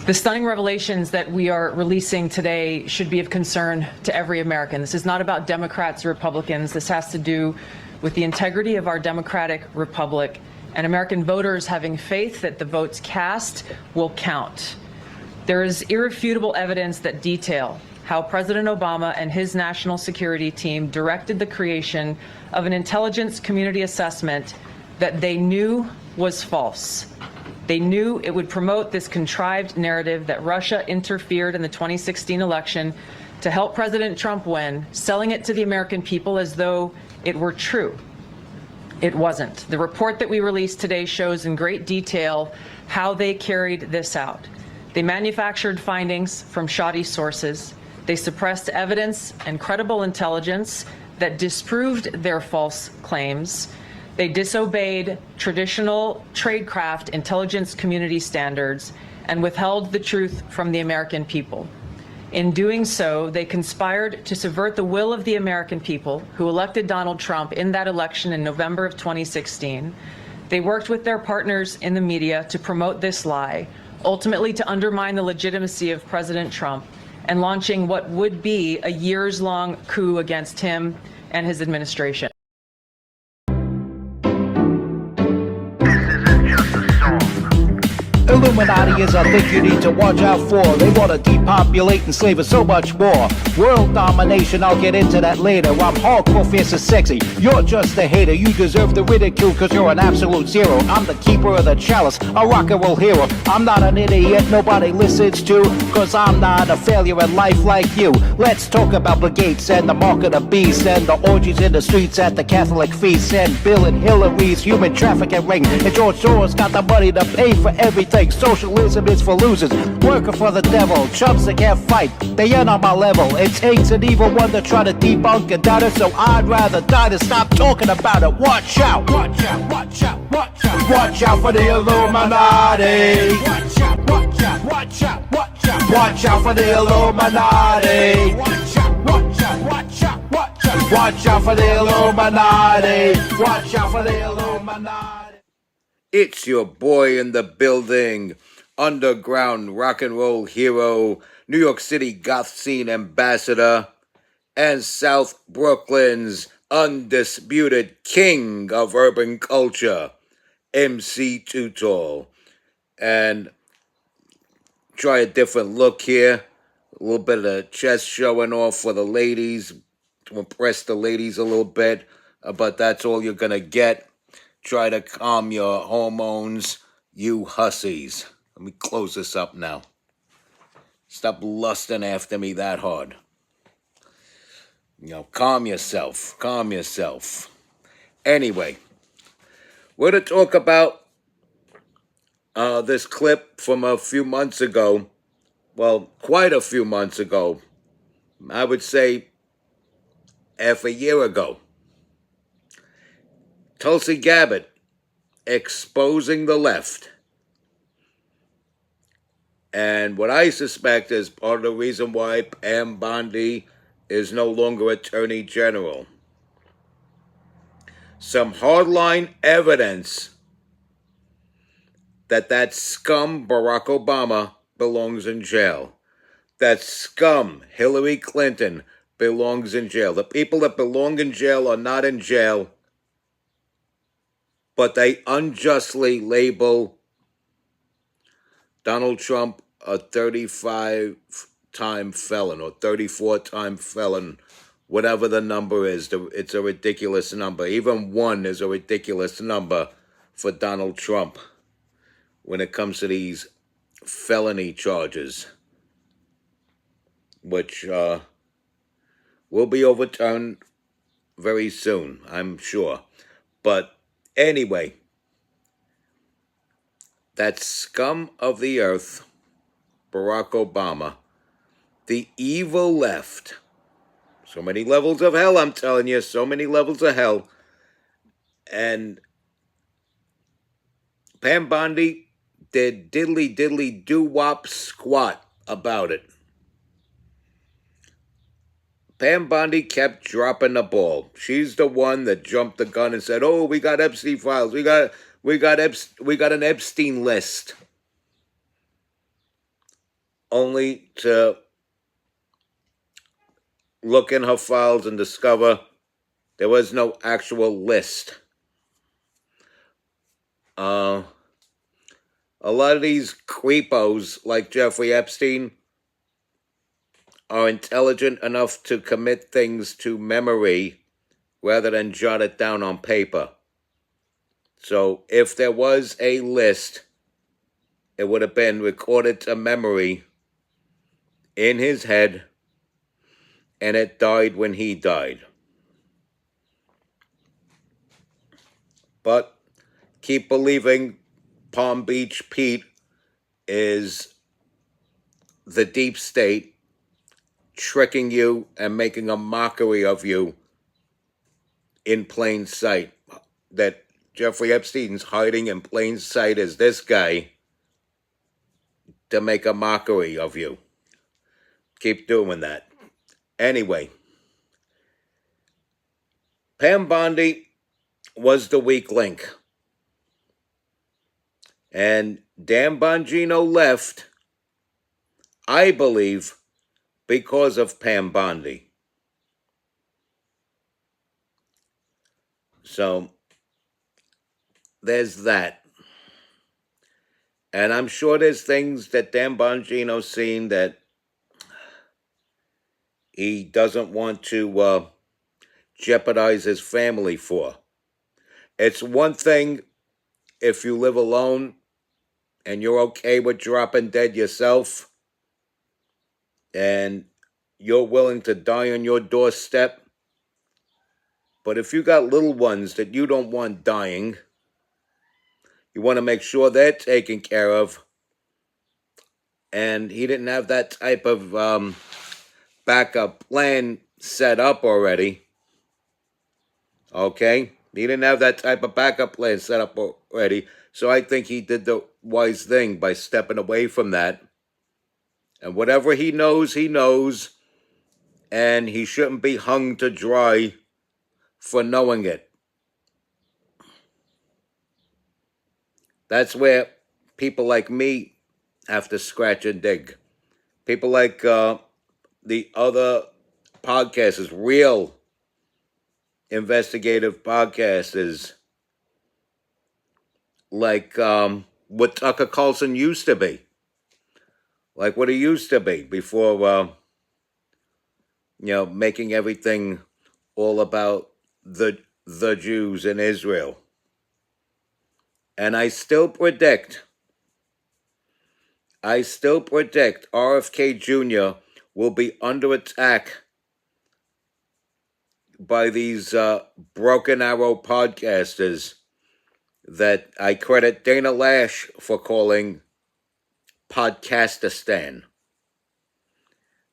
The stunning revelations that we are releasing today should be of concern to every American. This is not about Democrats or Republicans. This has to do with the integrity of our democratic republic and American voters having faith that the votes cast will count. There is irrefutable evidence that detail how President Obama and his national security team directed the creation of an intelligence community assessment that they knew was false. They knew it would promote this contrived narrative that Russia interfered in the 2016 election to help President Trump win, selling it to the American people as though it were true. It wasn't. The report that we released today shows in great detail how they carried this out. They manufactured findings from shoddy sources. They suppressed evidence and credible intelligence that disproved their false claims. They disobeyed traditional tradecraft intelligence community standards and withheld the truth from the American people. In doing so, they conspired to subvert the will of the American people who elected Donald Trump in that election in November of 2016. They worked with their partners in the media to promote this lie, ultimately to undermine the legitimacy of President Trump and launching what would be a years-long coup against him and his administration. Illuminati is a thing you need to watch out for. They want to depopulate and slave us so much more. World domination, I'll get into that later. I'm hardcore, fierce and sexy. You're just a hater. You deserve the ridicule because you're an absolute zero. I'm the keeper of the chalice, a rock and roll hero. I'm not an idiot nobody listens to, because I'm not a failure in life like you. Let's talk about Bill Gates and the mark of the beast and the orgies in the streets at the Catholic feasts and Bill and Hillary's human trafficking ring. And George Soros got the money to pay for everything. Socialism is for losers, working for the devil. Chumps that can't fight, they ain't on my level. It takes an evil one to try to debunk and doubt it, so I'd rather die than stop talking about it. Watch out, watch out, watch out, watch out. Watch out for the Illuminati. Watch out, watch out, watch out, watch out. Watch out for the Illuminati. Watch out, watch out, watch out, watch out. Watch out for the Illuminati. Watch out for the Illuminati. It's your boy in the building, underground rock and roll hero, New York City goth scene ambassador, and South Brooklyn's undisputed king of urban culture, MC Too Tall. And try a different look here, a little bit of the chest showing off for the ladies, to impress the ladies a little bit, but that's all you're going to get. Try to calm your hormones, you hussies. Let me close this up now. Stop lusting after me that hard. Calm yourself. Calm yourself. Anyway, we're going to talk about this clip from a few months ago. Well, quite a few months ago. I would say half a year ago. Tulsi Gabbard exposing the left. And what I suspect is part of the reason why Pam Bondi is no longer Attorney General. Some hardline evidence that scum Barack Obama belongs in jail. That scum Hillary Clinton belongs in jail. The people that belong in jail are not in jail, but they unjustly label Donald Trump a 35-time felon or 34-time felon, whatever the number is. It's a ridiculous number. Even one is a ridiculous number for Donald Trump when it comes to these felony charges, which will be overturned very soon, I'm sure. But anyway, that scum of the earth, Barack Obama, the evil left, so many levels of hell, I'm telling you, so many levels of hell, and Pam Bondi did diddly doo-wop squat about it. Pam Bondi kept dropping the ball. She's the one that jumped the gun and said, "Oh, we got Epstein files. We got an Epstein list." only to look in her files and discover there was no actual list. A lot of these creepos, like Jeffrey Epstein, are intelligent enough to commit things to memory rather than jot it down on paper. So if there was a list, it would have been recorded to memory in his head, and it died when he died. But keep believing Palm Beach Pete is the deep state tricking you and making a mockery of you in plain sight. That Jeffrey Epstein's hiding in plain sight as this guy to make a mockery of you. Keep doing that. Anyway, Pam Bondi was the weak link. And Dan Bongino left, I believe, because of Pam Bondi. So there's that. And I'm sure there's things that Dan Bongino's seen that he doesn't want to jeopardize his family for. It's one thing if you live alone and you're okay with dropping dead yourself and you're willing to die on your doorstep. But if you got little ones that you don't want dying, you want to make sure they're taken care of. And he didn't have that type of backup plan set up already. Okay? He didn't have that type of backup plan set up already. So I think he did the wise thing by stepping away from that. And whatever he knows, and he shouldn't be hung to dry for knowing it. That's where people like me have to scratch and dig. People like the other podcasters, real investigative podcasters, like what Tucker Carlson used to be. Like what he used to be before, making everything all about the Jews in Israel. And I still predict RFK Jr. will be under attack by these Broken Arrow podcasters that I credit Dana Lash for calling Podcastistan.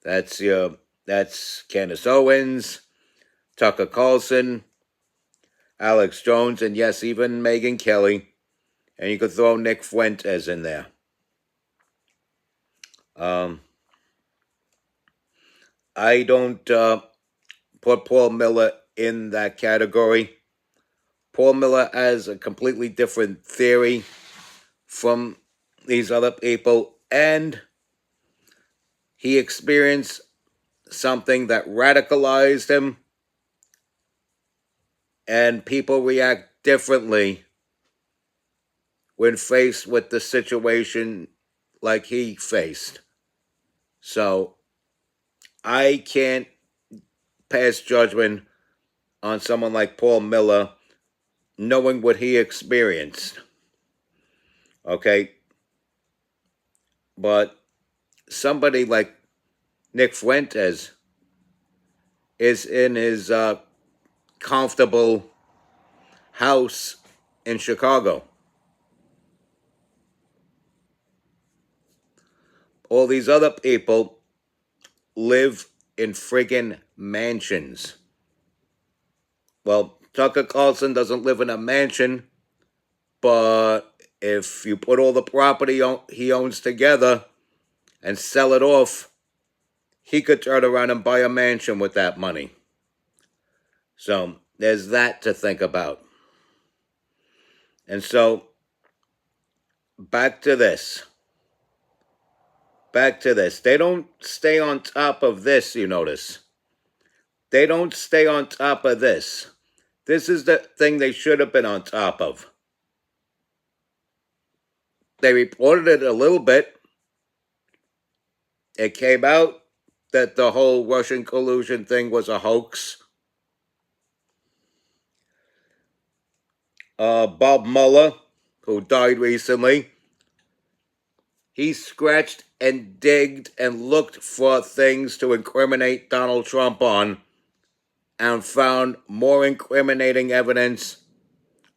That's Candace Owens, Tucker Carlson, Alex Jones, and yes, even Megyn Kelly. And you could throw Nick Fuentes in there. I don't put Paul Miller in that category. Paul Miller has a completely different theory from these other people, and he experienced something that radicalized him, and people react differently when faced with the situation like he faced. So I can't pass judgment on someone like Paul Miller knowing what he experienced. Okay? But somebody like Nick Fuentes is in his comfortable house in Chicago. All these other people live in friggin' mansions. Well, Tucker Carlson doesn't live in a mansion, but if you put all the property he owns together and sell it off, he could turn around and buy a mansion with that money. So there's that to think about. And so, back to this. back to this. They don't stay on top of this, you notice. They don't stay on top of this. This is the thing they should have been on top of. They reported it a little bit. It came out that the whole Russian collusion thing was a hoax. Bob Mueller, who died recently, he scratched and digged and looked for things to incriminate Donald Trump on and found more incriminating evidence,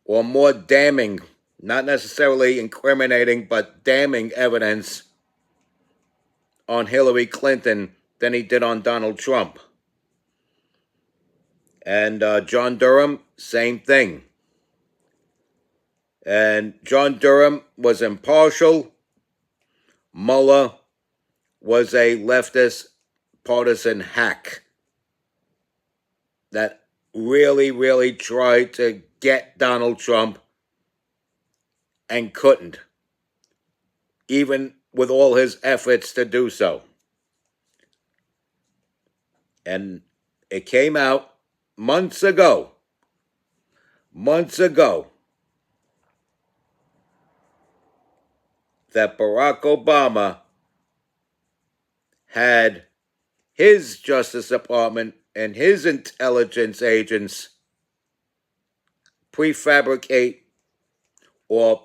or more damning, not necessarily incriminating, but damning evidence on Hillary Clinton than he did on Donald Trump. And John Durham, same thing. And John Durham was impartial. Mueller was a leftist partisan hack that really, really tried to get Donald Trump and couldn't, even with all his efforts to do so. And it came out months ago, that Barack Obama had his Justice Department and his intelligence agents prefabricate or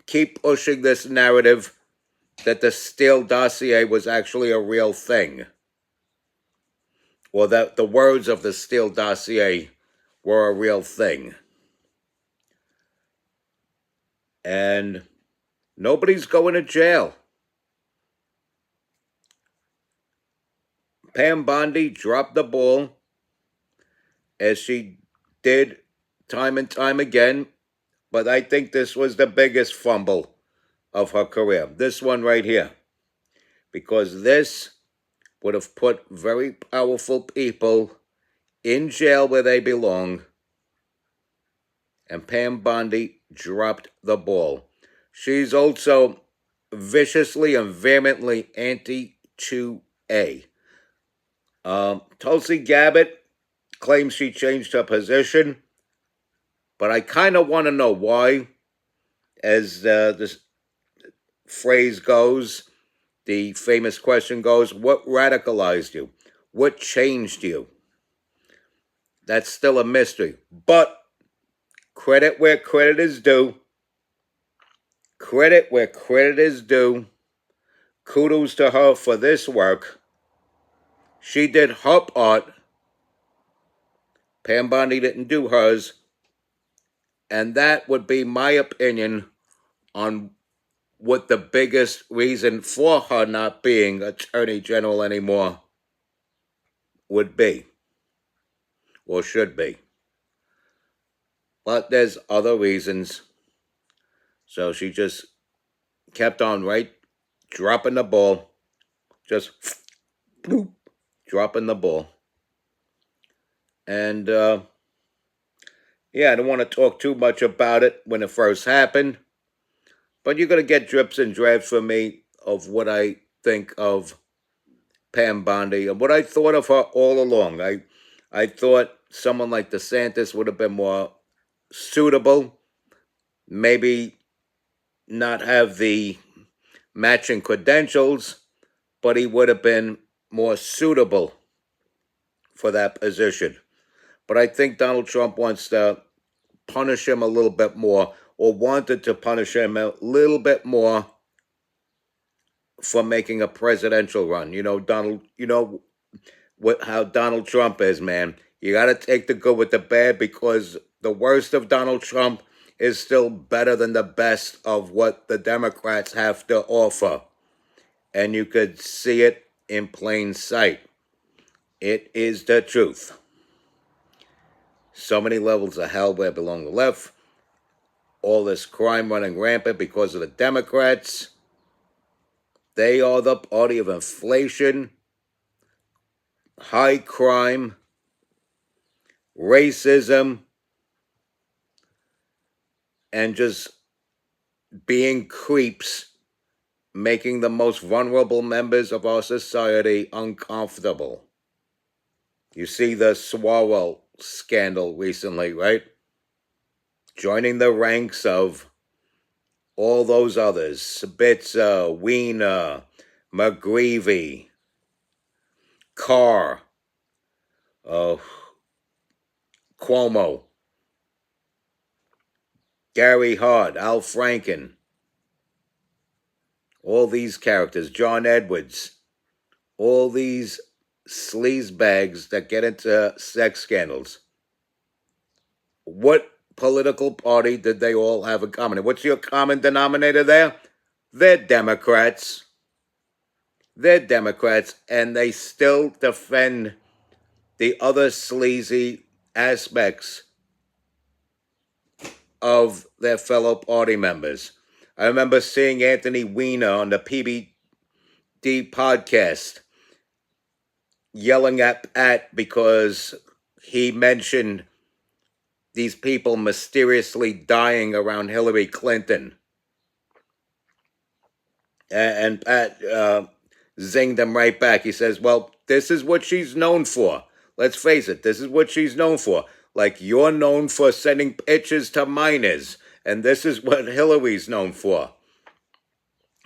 keep pushing this narrative that the Steele dossier was actually a real thing, or that the words of the Steele dossier were a real thing. And nobody's going to jail. Pam Bondi dropped the ball, as she did time and time again, but I think this was the biggest fumble of her career. This one right here. Because this would have put very powerful people in jail where they belong, and Pam Bondi dropped the ball. She's also viciously and vehemently anti-2A. Tulsi Gabbard claims she changed her position, but I kind of want to know why. As this phrase goes, the famous question goes, what radicalized you? What changed you? That's still a mystery. But credit where credit is due. Credit where credit is due. Kudos to her for this work. She did her part. Pam Bondi didn't do hers. And that would be my opinion on what the biggest reason for her not being Attorney General anymore would be, or should be. But there's other reasons. So she just kept on dropping the ball. Just bloop, dropping the ball. And I don't want to talk too much about it when it first happened. But you're going to get drips and drabs from me of what I think of Pam Bondi and what I thought of her all along. I thought someone like DeSantis would have been more suitable. Maybe not have the matching credentials, but he would have been more suitable for that position. But I think Donald Trump wants to punish him a little bit more, or wanted to punish him a little bit more for making a presidential run. You know, how Donald Trump is, man. You got to take the good with the bad, because the worst of Donald Trump is still better than the best of what the Democrats have to offer. And you could see it in plain sight. It is the truth. So many levels of hell where belong the left. All this crime running rampant because of the Democrats. They are the party of inflation, high crime, racism, and just being creeps making the most vulnerable members of our society uncomfortable. You see the Swalwell scandal recently, right? Joining the ranks of all those others, Spitzer, Wiener, McGreevy, Carr, Cuomo, Gary Hart, Al Franken, all these characters, John Edwards, all these sleazebags that get into sex scandals. What political party did they all have in common? And what's your common denominator there? They're Democrats. They're Democrats, and they still defend the other sleazy aspects of their fellow party members. I remember seeing Anthony Weiner on the PBD podcast yelling at Pat because he mentioned these people mysteriously dying around Hillary Clinton. And Pat zinged him right back. He says, well, this is what she's known for. Let's face it, this is what she's known for. Like, you're known for sending pictures to minors, and this is what Hillary's known for.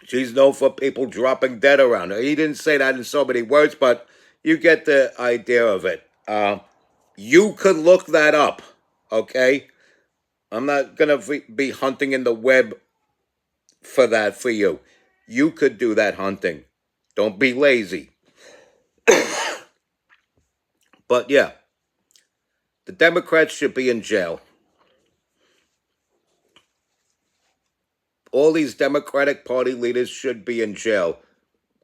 She's known for people dropping dead around her. He didn't say that in so many words, but you get the idea of it. You could look that up, okay? I'm not going to be hunting in the web for that for you. You could do that hunting. Don't be lazy. But yeah, the Democrats should be in jail. All these Democratic Party leaders should be in jail.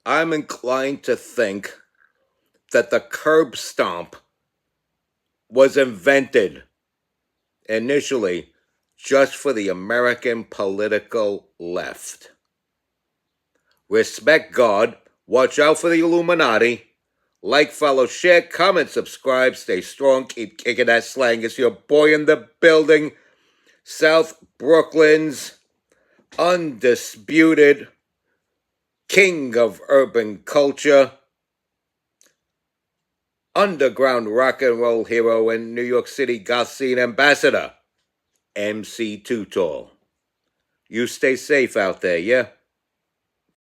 I'm inclined to think that the curb stomp was invented initially just for the American political left. Respect God, watch out for the Illuminati, like, follow, share, comment, subscribe, stay strong, keep kicking that slang. It's your boy in the building, South Brooklyn's undisputed king of urban culture, underground rock and roll hero, and New York City goth scene ambassador, MC Too Tall. You stay safe out there, yeah?